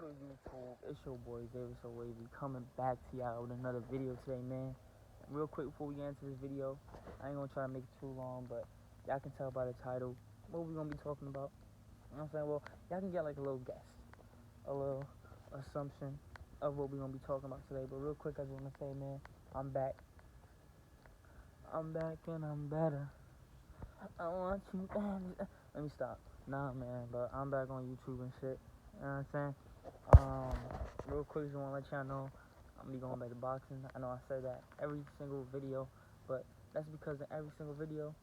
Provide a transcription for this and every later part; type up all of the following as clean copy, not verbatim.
good YouTube? It's your boy David So Wavy coming back to y'all with another video today, man. Real quick before we get into this video, I ain't gonna try to make it too long, but y'all can tell by the title what we gonna be talking about. You know what I'm saying? Well, y'all can get like a little guess, a little assumption of what we gonna be talking about today. But real quick, I just wanna say, man, I'm back. I'm back and I'm better. I want you back. Let me stop. Nah, man, but I'm back on YouTube and shit. You know what I'm saying? Real quick, just want to let y'all know I'm gonna be going back to boxing. I know I say that every single video, but that's because in every single video,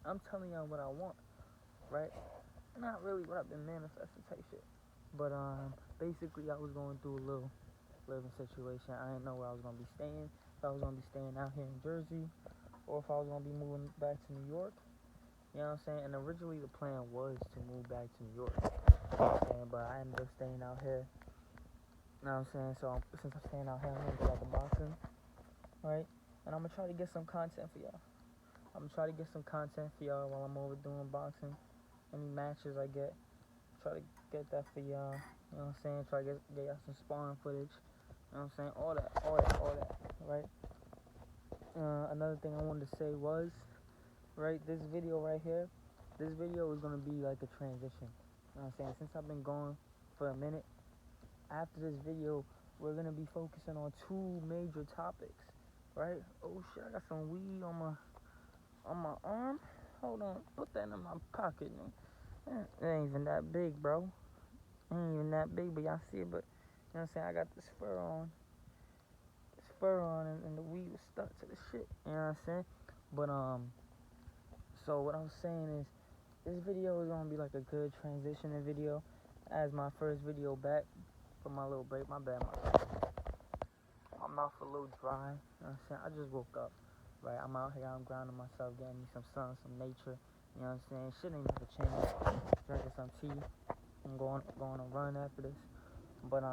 I'm telling y'all what I want, right? Not really what I've been manifesting type shit. But basically, I was going through a little living situation. I didn't know where I was gonna be staying. If I was gonna be staying out here in Jersey, or if I was gonna be moving back to New York. You know what I'm saying? And originally the plan was to move back to New York. You know what I'm saying? But I ended up staying out here. You know what I'm saying? So since I'm staying out here, I'm gonna go back to boxing, right? And I'm gonna try to get some content for y'all. I'm gonna try to get some content for y'all while I'm over doing boxing. Any matches I get, try to get that for y'all. You know what I'm saying? Try to get y'all some sparring footage. You know what I'm saying? All that, right? Another thing I wanted to say was, right, this video right here, this video is gonna be like a transition. You know what I'm saying? Since I've been gone for a minute, after this video, we're gonna be focusing on two major topics, right? Oh shit, I got some weed on my arm. Hold on, put that in my pocket, man. It ain't even that big, bro. It ain't even that big, but y'all see it. But you know what I'm saying? I got this fur on, and the weed was stuck to the shit. You know what I'm saying? But so what I'm saying is, this video is gonna be like a good transitioning video, as my first video back from my little break. My bad, my mouth a little dry. You know what I'm saying? I just woke up, right? I'm out here, I'm grounding myself, getting me some sun, some nature. You know what I'm saying? Shit ain't never changed. Drinking some tea. I'm going on a run after this. But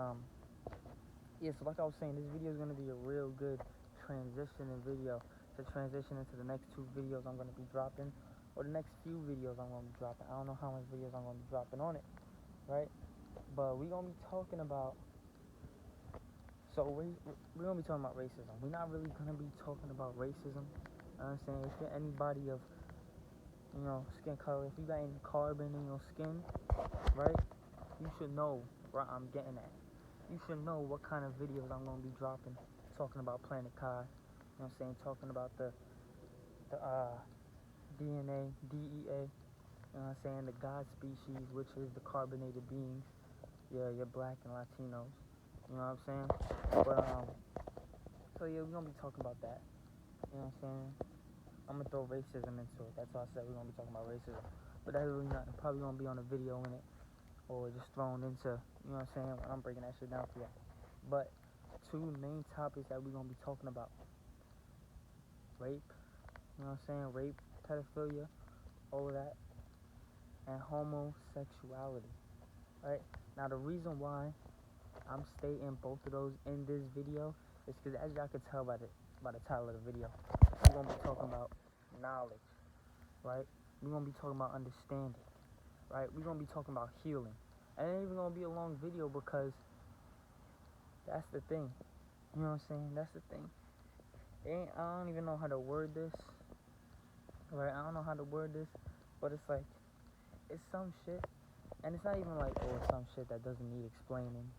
yeah. So like I was saying, this video is gonna be a real good transitioning video to transition into the next two videos I'm gonna be dropping, or the next few videos I'm gonna be dropping. I don't know how much videos I'm gonna be dropping on it, right? But we're gonna be talking about. So we're gonna be talking about racism. We're not really gonna be talking about racism. You know what I'm saying? If you're anybody of, you know, skin color, if you got any carbon in your skin, right, you should know where I'm getting at. You should know what kind of videos I'm gonna be dropping, talking about Planet Kai. You know what I'm saying? Talking about the DNA, DEA. You know what I'm saying? The God species, which is the carbonated beings. Yeah, you're black and Latinos. You know what I'm saying? But so yeah, we're gonna be talking about that. You know what I'm saying? I'm gonna throw racism into it. That's why I said we're gonna be talking about racism. But that's really not probably gonna be on a video in it, or just thrown into, you know what I'm saying, when I'm breaking that shit down for y'all. But two main topics that we're gonna be talking about: rape, you know what I'm saying, rape, pedophilia, all of that, and homosexuality. Right? Now the reason why I'm stating both of those in this video is because, as y'all can tell by the title of the video, we're gonna be talking about knowledge, right? We're gonna be talking about understanding, right? We're gonna be talking about healing. And it ain't even gonna be a long video, because that's the thing. You know what I'm saying? That's the thing. I don't even know how to word this, right? I don't know how to word this, but it's like, it's some shit, and it's not even like, oh, it's some shit that doesn't need explaining.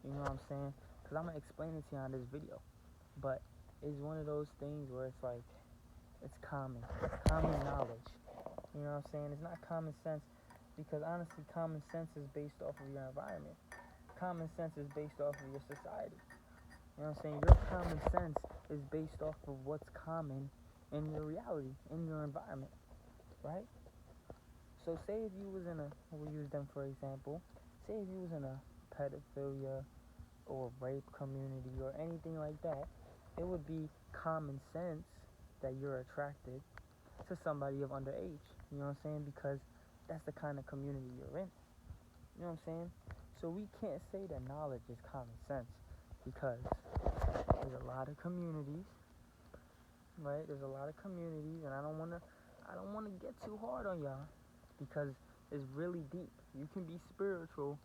You know what I'm saying? Because I'm gonna explain it to you on this video, but it's one of those things where it's like, it's common knowledge. You know what I'm saying? It's not common sense, because honestly, common sense is based off of your environment. Common sense is based off of your society. You know what I'm saying? Your common sense is based off of what's common in your reality, in your environment, right? So say if you was in a, we'll use them for example, say if you was in a pedophilia or rape community or anything like that, it would be common sense that you're attracted to somebody of underage. You know what I'm saying? Because that's the kind of community you're in. You know what I'm saying? So we can't say that knowledge is common sense, because there's a lot of communities, right? There's a lot of communities, and I don't wanna get too hard on y'all, because it's really deep. You can be spiritual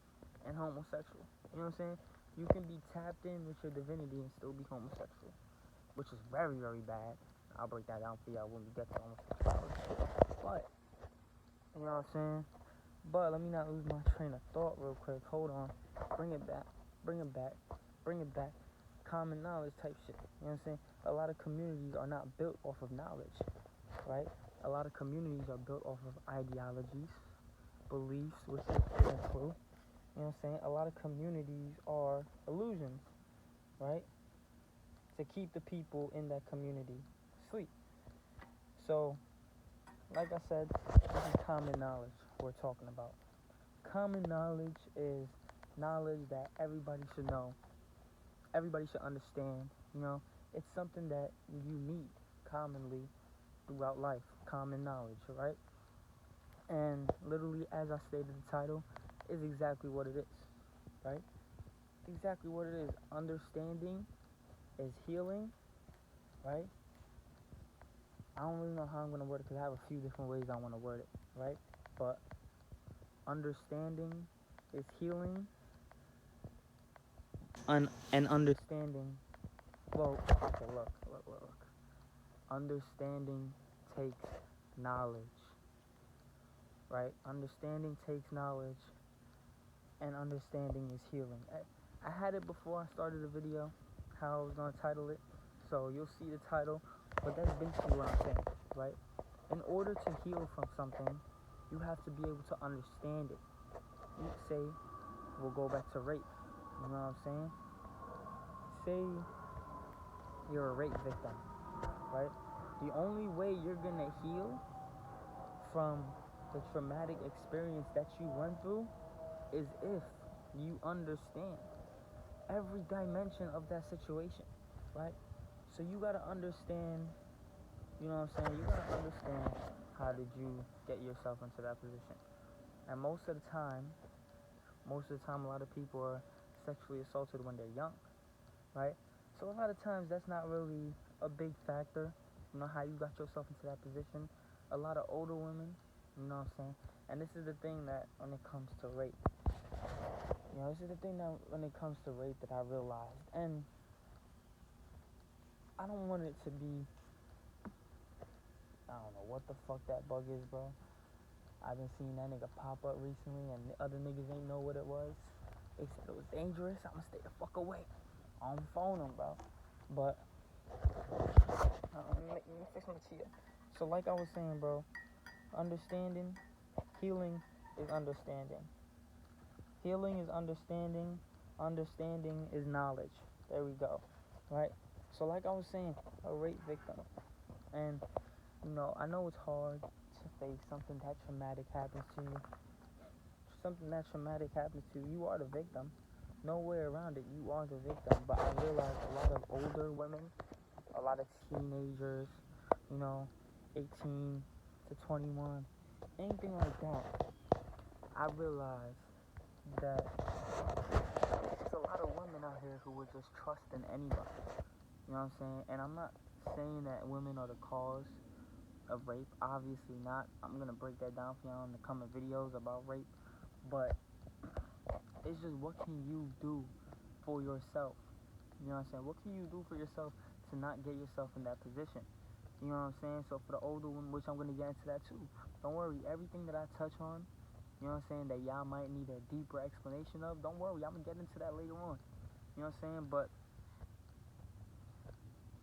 and homosexual. You know what I'm saying? You can be tapped in with your divinity and still be homosexual, which is very, very bad. I'll break that down for y'all when we get to homosexuality. But, you know what I'm saying? But let me not lose my train of thought real quick. Hold on. Bring it back. Bring it back. Bring it back. Common knowledge type shit. You know what I'm saying? A lot of communities are not built off of knowledge, right? A lot of communities are built off of ideologies, beliefs, which is true. You know what I'm saying? A lot of communities are illusions, right? To keep the people in that community asleep. So, like I said, this is common knowledge we're talking about. Common knowledge is knowledge that everybody should know. Everybody should understand, you know. It's something that you need commonly throughout life. Common knowledge, right? And literally, as I stated, the title is exactly what it is, right? Exactly what it is. Understanding is healing, right? I don't really know how I'm going to word it because I have a few different ways I want to word it, right? But understanding is healing, and understanding, well, okay, look. Understanding takes knowledge, right? Understanding takes knowledge, and understanding is healing. I had it before I started the video, how I was going to title it, so you'll see the title, but that's basically what I'm saying, right? In order to heal from something, you have to be able to understand it. You say, we'll go back to rape, you know what I'm saying? Say you're a rape victim, right? The only way you're going to heal from the traumatic experience that you went through is if you understand every dimension of that situation, right? So you gotta understand, you know what I'm saying? You gotta understand how did you get yourself into that position. And most of the time, a lot of people are sexually assaulted when they're young, right? So a lot of times that's not really a big factor, you know, how you got yourself into that position. A lot of older women, you know what I'm saying? And this is the thing that when it comes to rape, you know, this is the thing that when it comes to rape that I realized, and I don't want it to be, I don't know what the fuck that bug is, bro. I've been seeing that nigga pop up recently, and the other niggas ain't know what it was. They said it was dangerous. I'ma stay the fuck away. I don't phone them, bro. But let me fix my cheetah. So like I was saying, bro, understanding, healing is understanding. Healing is understanding. Understanding is knowledge. There we go. Right? So like I was saying, a rape victim. And, you know, I know it's hard to face something that traumatic happens to you. Something that traumatic happens to you. You are the victim. No way around it. You are the victim. But I realize a lot of older women, a lot of teenagers, you know, 18 to 21, anything like that, I realize that there's a lot of women out here who would just trust in anybody. You know what I'm saying? And I'm not saying that women are the cause of rape. Obviously not. I'm going to break that down for y'all in the coming videos about rape. But it's just, what can you do for yourself? You know what I'm saying? What can you do for yourself to not get yourself in that position? You know what I'm saying? So for the older one, which I'm going to get into that too. Don't worry. Everything that I touch on, you know what I'm saying, that y'all might need a deeper explanation of, don't worry. I'm going to get into that later on. You know what I'm saying? But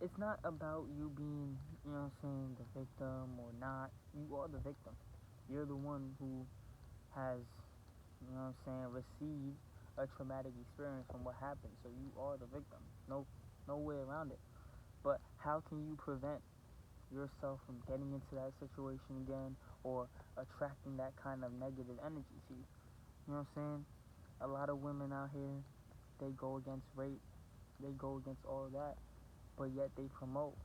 it's not about you being, you know what I'm saying, the victim or not. You are the victim. You're the one who has, you know what I'm saying, received a traumatic experience from what happened. So you are the victim. No way around it. But how can you prevent yourself from getting into that situation again or attracting that kind of negative energy to you? You know what I'm saying? A lot of women out here, they go against rape. They go against all of that. But yet they promote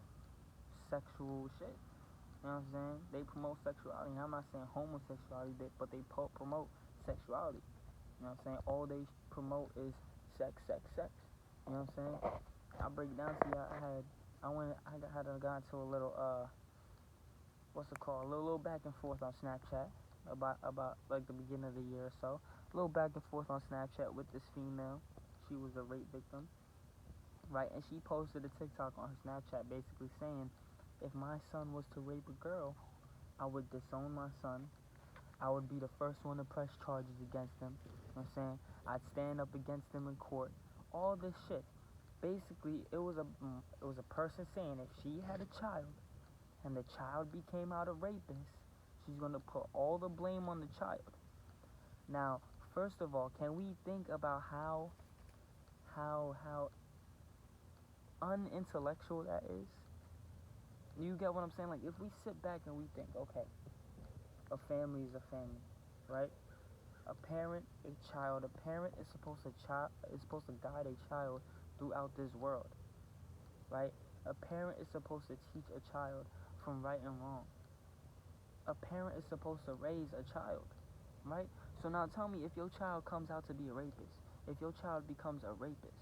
sexual shit. You know what I'm saying? They promote sexuality. And I'm not saying homosexuality, but they promote sexuality. You know what I'm saying? All they promote is sex. You know what I'm saying? I'll break it down to you. I had got into a little, what's it called? A little back and forth on Snapchat about like the beginning of the year or so. a little back and forth on Snapchat with this female. She was a rape victim, right? And she posted a TikTok on her Snapchat basically saying, if my son was to rape a girl, I would disown my son. I would be the first one to press charges against him. You know what I'm saying? I'd stand up against him in court. All this shit. Basically, it was a person saying if she had a child and the child became out a rapist, she's gonna put all the blame on the child. Now, first of all, can we think about how unintellectual that is? You get what I'm saying? Like, if we sit back and we think, okay, a family is a family, right? A parent, a child. A parent is supposed to guide a child throughout this world, right? A parent is supposed to teach a child from right and wrong. A parent is supposed to raise a child, right? So now tell me, if your child comes out to be a rapist, if your child becomes a rapist,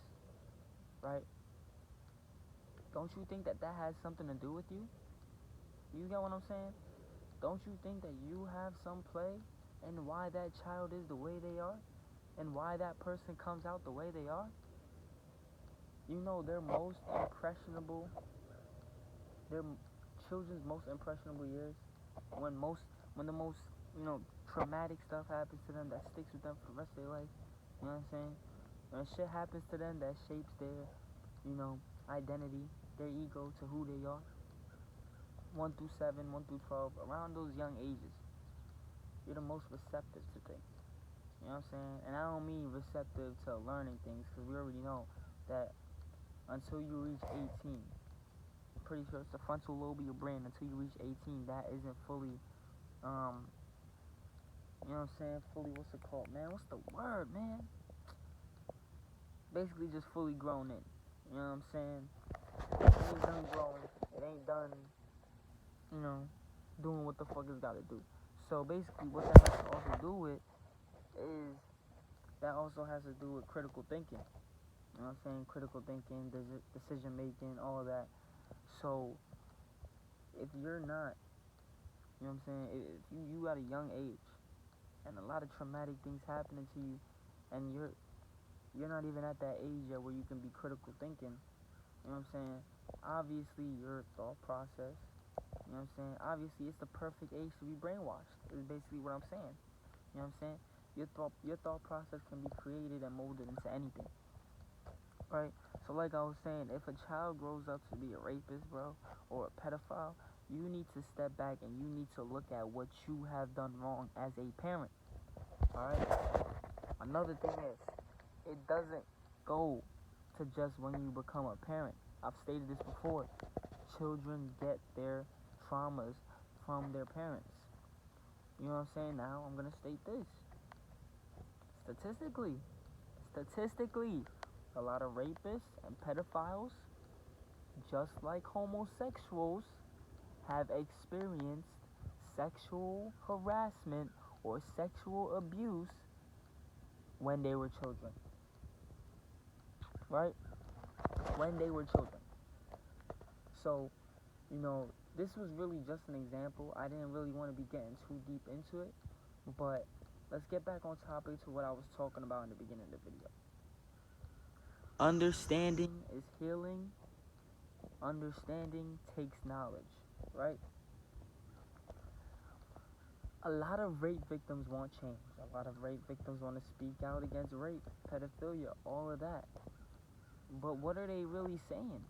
right? Don't you think that has something to do with you? You get what I'm saying? Don't you think that you have some play in why that child is the way they are? And why that person comes out the way they are? You know, their children's most impressionable years, when the most, traumatic stuff happens to them that sticks with them for the rest of their life. You know what I'm saying? When shit happens to them that shapes their, identity, their ego to who they are. 1 through 7, 1 through 12, around those young ages, you're the most receptive to things. You know what I'm saying? And I don't mean receptive to learning things, because we already know that until you reach 18, I'm pretty sure it's the frontal lobe of your brain, until you reach 18, that isn't fully, you know what I'm saying, fully, what's it called, man? What's the word, man? Basically just fully grown in. You know what I'm saying? It ain't done growing. It ain't done, doing what the fuck it's gotta do. So basically what that has to also do with is, that also has to do with critical thinking. You know what I'm saying? Critical thinking, decision making, all of that. So if you're not, you know what I'm saying, if you at a young age and a lot of traumatic things happening to you, and you're not even at that age yet where you can be critical thinking, you know what I'm saying, obviously your thought process, you know what I'm saying, obviously it's the perfect age to be brainwashed, is basically what I'm saying. You know what I'm saying? Your thought process can be created and molded into anything, right? So like I was saying, if a child grows up to be a rapist, bro, or a pedophile, you need to step back and you need to look at what you have done wrong as a parent, alright? Another thing is, it doesn't go to just when you become a parent. I've stated this before. Children get their traumas from their parents. You know what I'm saying? Now I'm going to state this. Statistically, a lot of rapists and pedophiles, just like homosexuals, have experienced sexual harassment or sexual abuse when they were children. Right? When they were children. So, this was really just an example. I didn't really want to be getting too deep into it, but let's get back on topic to what I was talking about in the beginning of the video. Understanding is healing. Understanding takes knowledge, right? A lot of rape victims want change. A lot of rape victims want to speak out against rape, pedophilia, all of that. But what are they really saying?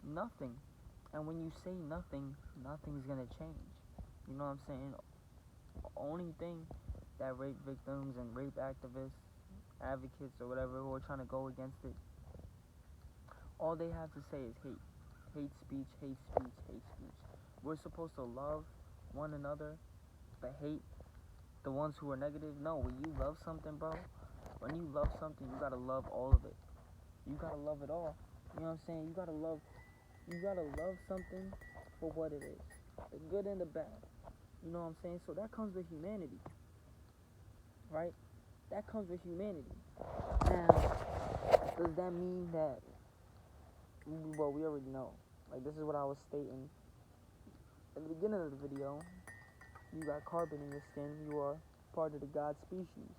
Nothing. And when you say nothing, nothing's gonna change. You know what I'm saying? The only thing that rape victims and rape activists, advocates or whatever, who are trying to go against it, all they have to say is hate. Hate speech, hate speech, hate speech. We're supposed to love one another, but hate the ones who are negative. No, when you love something, bro, when you love something, you gotta love all of it. You gotta love it all. You know what I'm saying? You gotta love something for what it is, the good and the bad. You know what I'm saying? So that comes with humanity, right? That comes with humanity. Now, does that mean that, well, we already know. Like, this is what I was stating at the beginning of the video. You got carbon in your skin. You are part of the God species.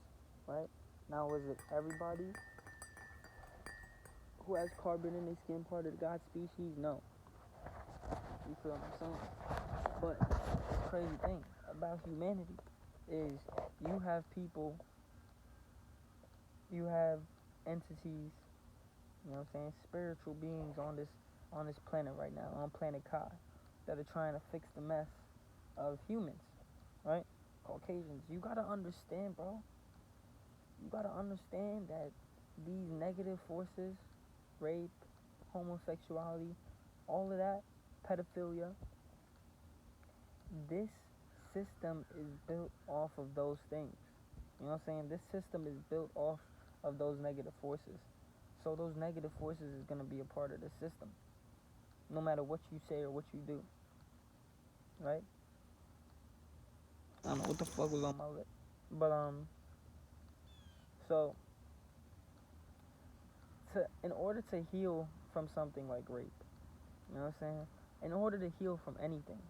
right? Now, is it everybody who has carbon in their skin part of the God species? No. You feel what I'm saying? But the crazy thing about humanity is you have people, you have entities, you know what I'm saying, spiritual beings on this planet right now, on planet Kai, that are trying to fix the mess of humans, right? Caucasians. You gotta understand, bro. You gotta understand that these negative forces, rape, homosexuality, all of that, pedophilia, this system is built off of those things. You know what I'm saying? This system is built off of those negative forces. So those negative forces is going to be a part of the system, no matter what you say or what you do, right? I don't know what the fuck was on my lip. But, so, in order to heal from something like rape, you know what I'm saying? In order to heal from anything,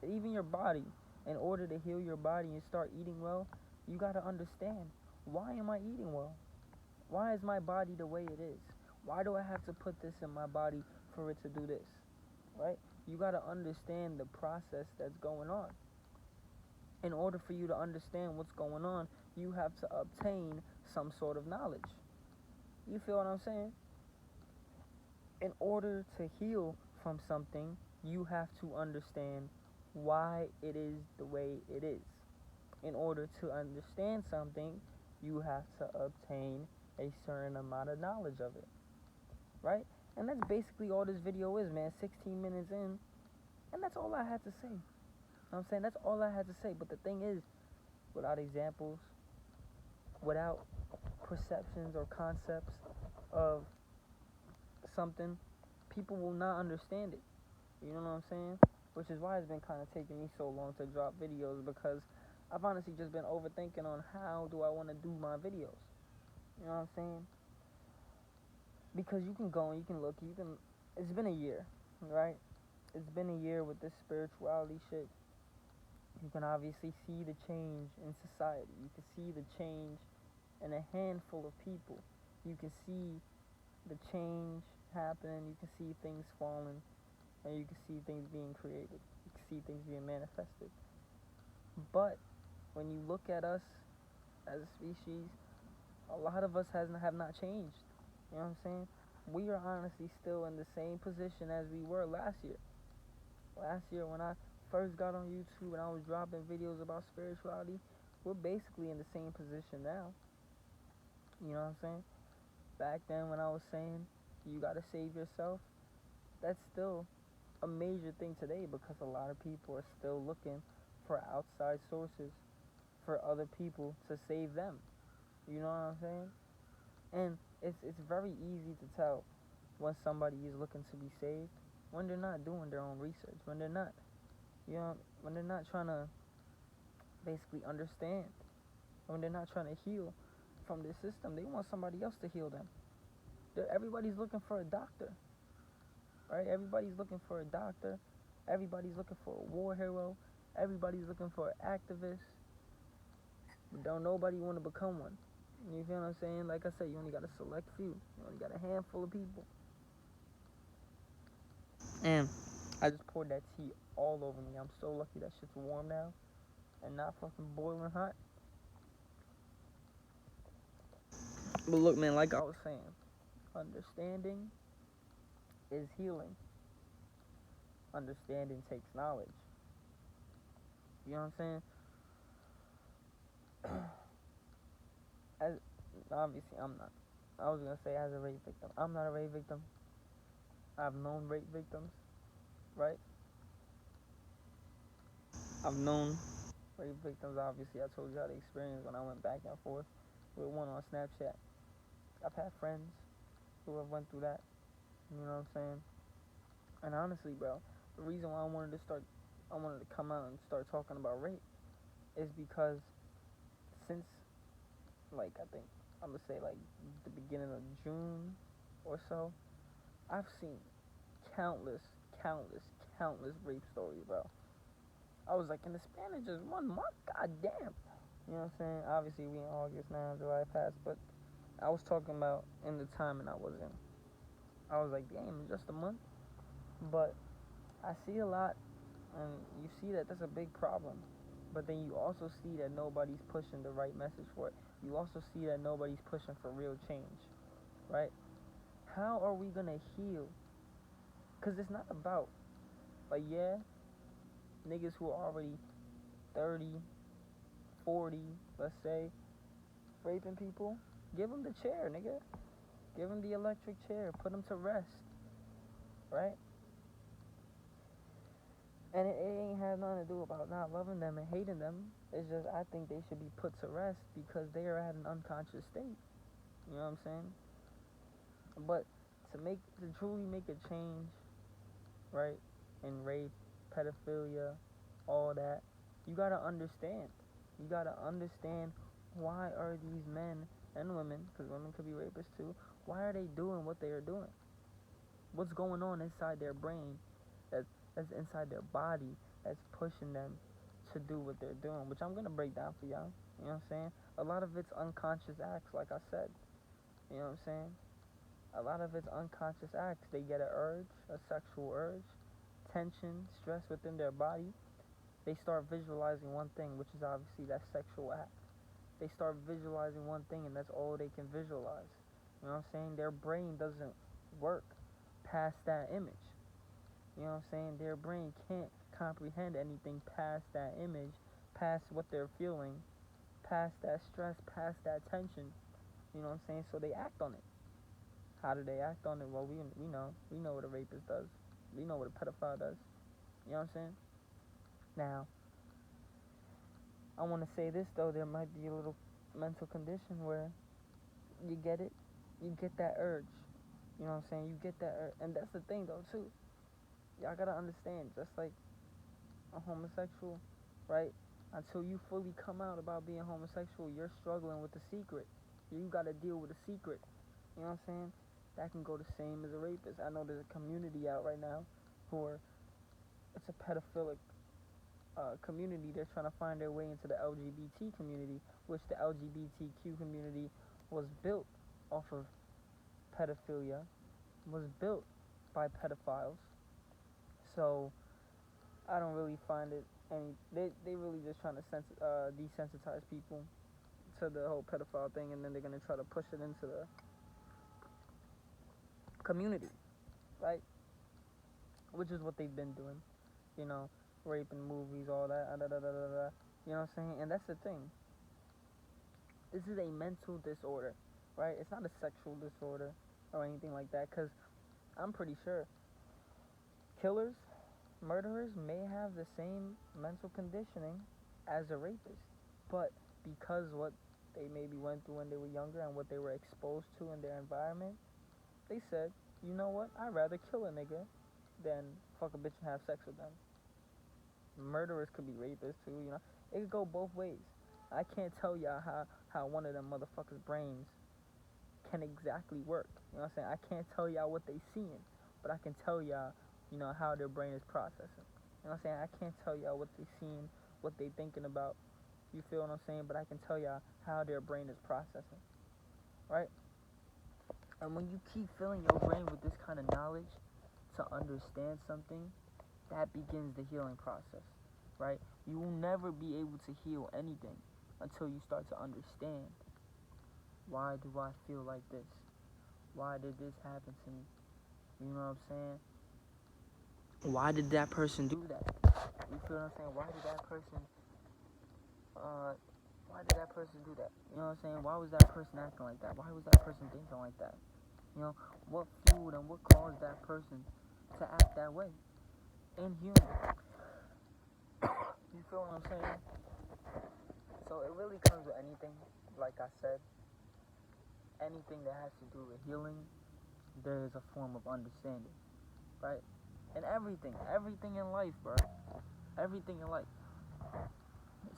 even your body, in order to heal your body and start eating well, you got to understand, why am I eating well? Why is my body the way it is? Why do I have to put this in my body for it to do this? Right? You got to understand the process that's going on. In order for you to understand what's going on, you have to obtain some sort of knowledge. You feel what I'm saying? In order to heal from something, you have to understand why it is the way it is. In order to understand something, you have to obtain a certain amount of knowledge of it, right? And that's basically all this video is, man. 16 minutes in, and that's all I had to say. You know what I'm saying? That's all I had to say. But the thing is, without examples, without perceptions or concepts of something, people will not understand it. You know what I'm saying? Which is why it's been kind of taking me so long to drop videos, because I've honestly just been overthinking on how do I want to do my videos. You know what I'm saying? Because you can go and you can look, it's been a year, right? It's been a year with this spirituality shit. You can obviously see the change in society. You can see the change in a handful of people. You can see the change happening. You can see things falling, and you can see things being created. You can see things being manifested. But when you look at us as a species, a lot of us have not changed. You know what I'm saying? We are honestly still in the same position as we were last year. Last year when I first got on YouTube and I was dropping videos about spirituality, we're basically in the same position now. You know what I'm saying? Back then when I was saying you gotta save yourself, that's still a major thing today, because a lot of people are still looking for outside sources, for other people to save them. You know what I'm saying? And it's very easy to tell when somebody is looking to be saved, when they're not doing their own research, when they're not, when they're not trying to basically understand, when they're not trying to heal from this system. They want somebody else to heal them. Everybody's looking for a doctor, right? Everybody's looking for a doctor. Everybody's looking for a war hero. Everybody's looking for an activist. But don't nobody want to become one. You feel what I'm saying? Like I said, you only got a select few. You only got a handful of people. And I just poured that tea all over me. I'm so lucky that shit's warm now and not fucking boiling hot. But look, man, like I was saying, understanding is healing. Understanding takes knowledge. You know what I'm saying? As obviously I'm not. I was gonna say as a rape victim. I'm not a rape victim. I've known rape victims, right? I've known rape victims. Obviously, I told you how the experience when I went back and forth with one on Snapchat. I've had friends who have went through that. You know what I'm saying? And honestly, bro, the reason why I wanted to come out and start talking about rape is because since, like, I think I'm gonna say like the beginning of June or so, I've seen countless, countless, countless rape stories, bro. I was like, in the span of just 1 month, goddamn. You know what I'm saying? Obviously, we in August now, July passed, but I was talking about in the time and I was in. I was like, damn, it's just a month. But I see a lot, and you see that that's a big problem. But then you also see that nobody's pushing the right message for it. You also see that nobody's pushing for real change, right? How are we gonna heal? Because it's not about, like, yeah, niggas who are already 30, 40, let's say, raping people, give them the chair, nigga. Give them the electric chair. Put them to rest, right? And it ain't have nothing to do about not loving them and hating them. It's just I think they should be put to rest because they are at an unconscious state. You know what I'm saying? But to truly make a change, right, in rape, pedophilia, all that, you gotta understand. You gotta understand why are these men and women, because women could be rapists too, why are they doing what they are doing? What's going on inside their brain that's inside their body that's pushing them to do what they're doing, which I'm gonna break down for y'all. You know what I'm saying? A lot of it's unconscious acts, like I said. You know what I'm saying? A lot of it's unconscious acts. They get an urge, a sexual urge, tension, stress within their body. They start visualizing one thing, which is obviously that sexual act. They start visualizing one thing, and that's all they can visualize. You know what I'm saying? Their brain doesn't work past that image. You know what I'm saying? Their brain can't comprehend anything past that image, past what they're feeling, past that stress, past that tension. You know what I'm saying? So they act on it. How do they act on it? Well, we know what a rapist does. We know what a pedophile does. You know what I'm saying? Now, I want to say this though. There might be a little mental condition where you get it, you get that urge. You know what I'm saying? You get that urge, and that's the thing though too. Y'all gotta understand, just like a homosexual, right? Until you fully come out about being homosexual, you're struggling with the secret. You gotta deal with the secret. You know what I'm saying? That can go the same as a rapist. I know there's a community out right now who are, it's a pedophilic community. They're trying to find their way into the LGBT community, which the LGBTQ community was built off of pedophilia, was built by pedophiles. So I don't really find it any. They really just trying to desensitize people to the whole pedophile thing, and then they're gonna try to push it into the community, right? Which is what they've been doing, you know, raping movies, all that, da, da, da, da, da. You know what I'm saying? And that's the thing. This is a mental disorder, right? It's not a sexual disorder or anything like that, because I'm pretty sure killers, murderers may have the same mental conditioning as a rapist, but because what they maybe went through when they were younger and what they were exposed to in their environment, they said, you know what, I'd rather kill a nigga than fuck a bitch and have sex with them. Murderers could be rapists too, you know. It could go both ways. I can't tell y'all how one of them motherfuckers' brains can exactly work. You know what I'm saying? I can't tell y'all what they seeing, but I can tell y'all, you know, how their brain is processing. You know what I'm saying? I can't tell y'all what they seeing, what they thinking about. You feel what I'm saying? But I can tell y'all how their brain is processing, right? And when you keep filling your brain with this kind of knowledge to understand something, that begins the healing process, right? You will never be able to heal anything until you start to understand, why do I feel like this? Why did this happen to me? You know what I'm saying? Why did that person do that? You feel what I'm saying? Uh, why did that person do that? You know what I'm saying? Why was that person acting like that? Why was that person thinking like that? You know, what fueled and what caused that person to act that way? Inhuman. You feel what I'm saying? So it really comes with anything, like I said, anything that has to do with healing, there is a form of understanding, right? And everything in life, bro. Everything in life.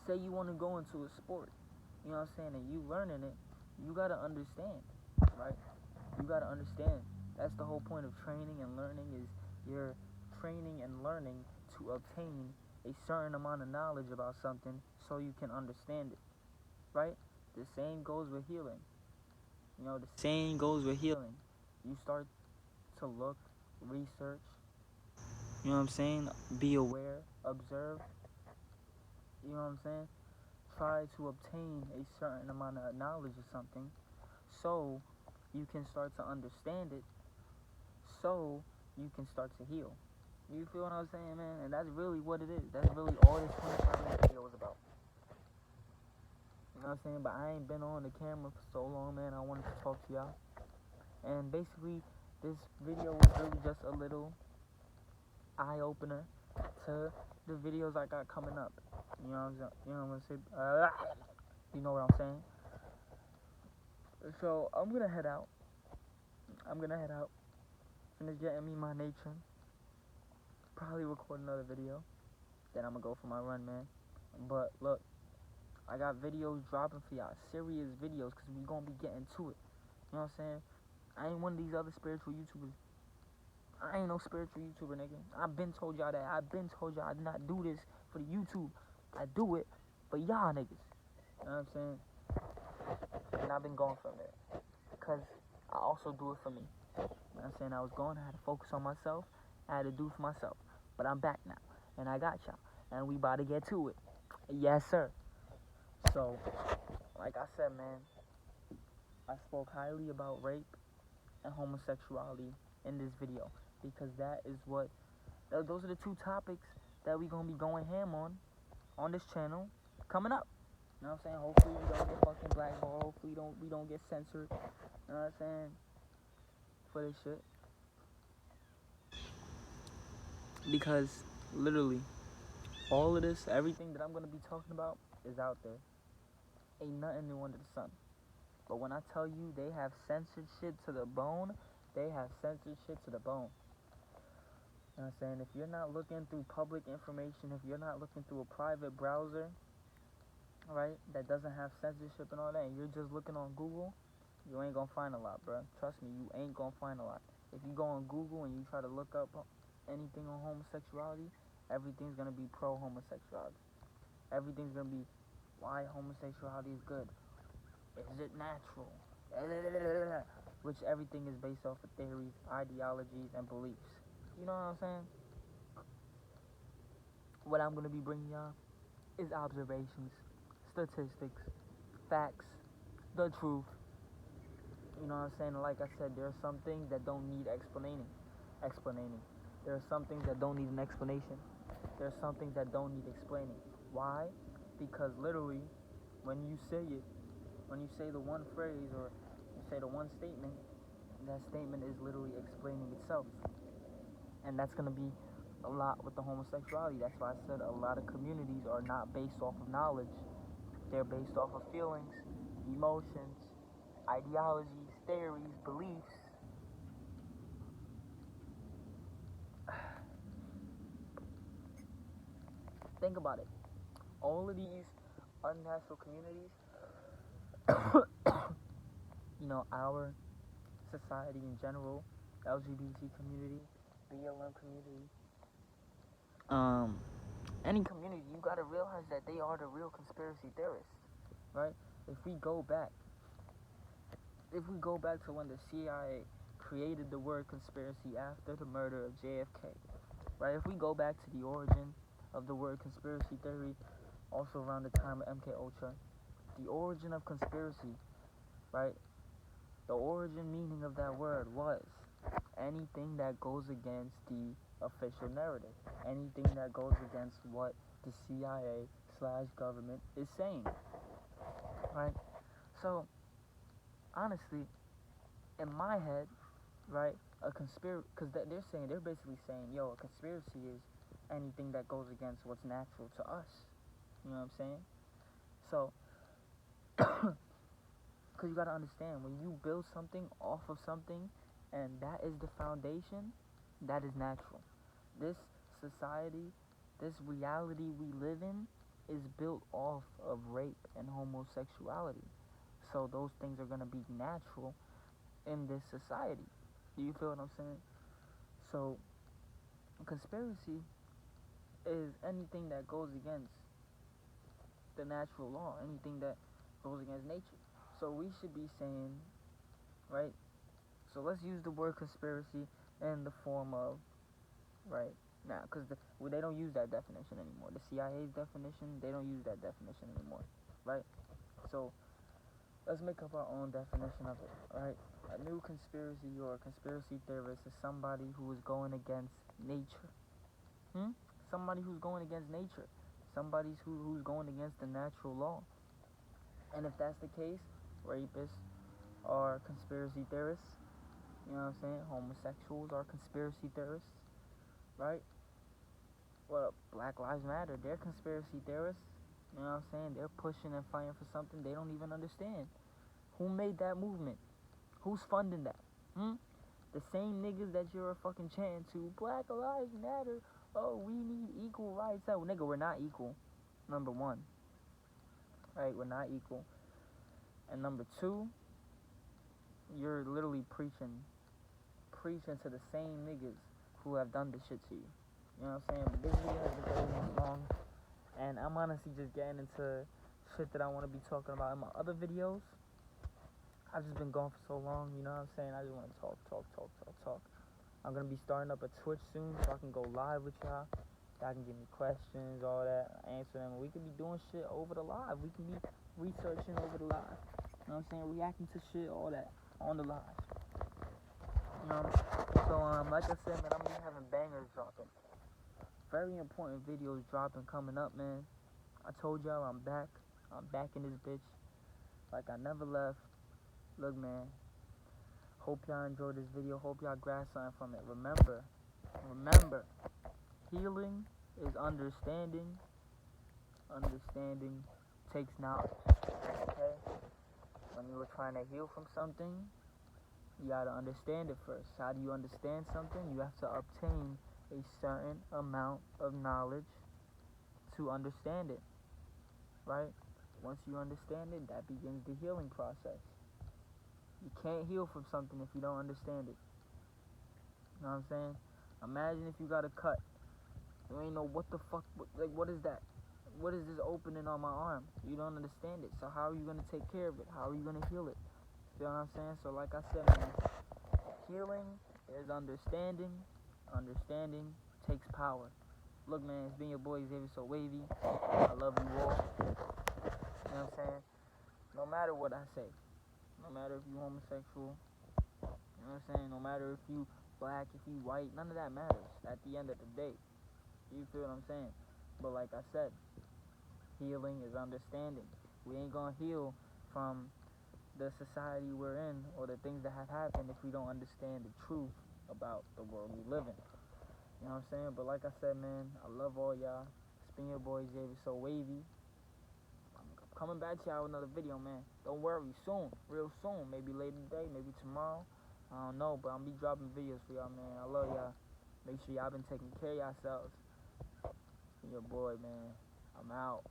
Say you want to go into a sport, you know what I'm saying, and you learning it, you gotta understand, right? You gotta understand. That's the whole point of training and learning, is you're training and learning to obtain a certain amount of knowledge about something so you can understand it. right? The same goes with healing. You know, the same goes with healing. You start to look, research, you know what I'm saying? Be aware, observe, you know what I'm saying? Try to obtain a certain amount of knowledge of something so you can start to understand it, so you can start to heal. You feel what I'm saying, man? And that's really what it is. That's really all this 25-minute video is about. You know what I'm saying? But I ain't been on the camera for so long, man. I wanted to talk to y'all. And basically, this video was really just a little eye-opener to the videos I got coming up. You know what I'm saying? You know what I'm saying? You know what I'm saying? So, I'm gonna head out. Finish getting me my nature. Probably record another video. Then I'm gonna go for my run, man. But, look. I got videos dropping for y'all. Serious videos. Because we gonna be getting to it. You know what I'm saying? I ain't one of these other spiritual YouTubers. I ain't no spiritual YouTuber, nigga. I've been told y'all that. I've been told y'all I do not do this for the YouTube. I do it for y'all niggas. You know what I'm saying? And I've been going from there. Because I also do it for me. You know what I'm saying? I was going, I had to focus on myself. I had to do it for myself. But I'm back now. And I got y'all. And we about to get to it. Yes, sir. So, like I said, man, I spoke highly about rape and homosexuality in this video. Because that is what, those are the two topics that we gonna be going ham on this channel coming up. You know what I'm saying? Hopefully we don't get fucking blackballed. Hopefully we don't get censored. You know what I'm saying? For this shit. Because literally, all of this, everything that I'm gonna be talking about is out there. Ain't nothing new under the sun. But when I tell you they have censored shit to the bone, they have censored shit to the bone. You know what I'm saying? If you're not looking through public information, if you're not looking through a private browser, right, that doesn't have censorship and all that, and you're just looking on Google, you ain't gonna find a lot, bro. Trust me, you ain't gonna find a lot. If you go on Google and you try to look up anything on homosexuality, everything's gonna be pro-homosexuality. Everything's gonna be why homosexuality is good. Is it natural? Which everything is based off of theories, ideologies, and beliefs. You know what I'm saying? What I'm gonna be bringing y'all is observations, statistics, facts, the truth. You know what I'm saying? Like I said, there are some things that don't need explaining. There are some things that don't need an explanation. There are some things that don't need explaining. Why? Because literally, when you say it, when you say the one phrase or you say the one statement, that statement is literally explaining itself. And that's gonna be a lot with the homosexuality. That's why I said a lot of communities are not based off of knowledge. They're based off of feelings, emotions, ideologies, theories, beliefs. Think about it. All of these unnatural communities, you know, our society in general, LGBT community, BLM community, any community, you gotta realize that they are the real conspiracy theorists, right? If we go back to when the CIA created the word conspiracy after the murder of JFK, right? If we go back to the origin of the word conspiracy theory, also around the time of MK Ultra, the origin of conspiracy, right? The origin meaning of that word was anything that goes against the official narrative, anything that goes against what the CIA/government is saying, right? So, honestly, in my head, right, a conspiracy, because they're basically saying, yo, a conspiracy is anything that goes against what's natural to us. You know what I'm saying? So, because you got to understand, when you build something off of something, and that is the foundation, that is natural. This society, this reality we live in, is built off of rape and homosexuality. So those things are going to be natural in this society. Do you feel what I'm saying? So, conspiracy is anything that goes against the natural law, anything that goes against nature. So we should be saying, right? So let's use the word conspiracy in the form of, right? Now, because they don't use that definition anymore. The CIA's definition, they don't use that definition anymore, right? So let's make up our own definition of it, right? A new conspiracy or a conspiracy theorist is somebody who is going against nature. Somebody who's going against nature. Somebody who's going against the natural law. And if that's the case, rapists are conspiracy theorists. You know what I'm saying? Homosexuals are conspiracy theorists, right? Well, Black Lives Matter, they're conspiracy theorists. You know what I'm saying? They're pushing and fighting for something they don't even understand. Who made that movement? Who's funding that? The same niggas that you're fucking chanting to, Black Lives Matter, oh, we need equal rights. Oh, nigga, we're not equal. Number one. Right, we're not equal. And number two, you're literally preaching to the same niggas who have done this shit to you. You know what I'm saying? But this video has been going long, and I'm honestly just getting into shit that I want to be talking about in my other videos. I've just been gone for so long, you know what I'm saying? I just want to talk. I'm going to be starting up a Twitch soon so I can go live with y'all. Y'all can give me questions, all that, answer them. We can be doing shit over the live. We can be researching over the live. You know what I'm saying? Reacting to shit, all that, on the live. You know what I'm saying? So, like I said, man, I'm going to be having bangers dropping. Very important videos dropping coming up, man. I told y'all I'm back. I'm back in this bitch. Like I never left. Look, man. Hope y'all enjoyed this video. Hope y'all grasp something from it. Remember, healing is understanding. Understanding takes knowledge. Okay? When you are trying to heal from something, you gotta understand it first. How do you understand something? You have to obtain a certain amount of knowledge to understand it. Right? Once you understand it, that begins the healing process. You can't heal from something if you don't understand it. You know what I'm saying? Imagine if you got a cut. You ain't know what the fuck, like, what is that? What is this opening on my arm? You don't understand it. So how are you going to take care of it? How are you going to heal it? You know what I'm saying? So like I said, man, healing is understanding. Understanding takes power. Look, man, it's been your boy Xavier So Wavy. I love you all. You know what I'm saying? No matter what I say. No matter if you homosexual, you know what I'm saying? No matter if you black, if you white, none of that matters at the end of the day. You feel what I'm saying? But like I said, healing is understanding. We ain't gonna heal from the society we're in or the things that have happened if we don't understand the truth about the world we live in. You know what I'm saying? But like I said, man, I love all y'all. It's been your boy Xavier So Wavy. Coming back to y'all with another video, man. Don't worry, soon, real soon. Maybe later today, maybe tomorrow. I don't know, but I'm gonna be dropping videos for y'all, man. I love y'all. Make sure y'all been taking care of yourselves. Your boy, man. I'm out.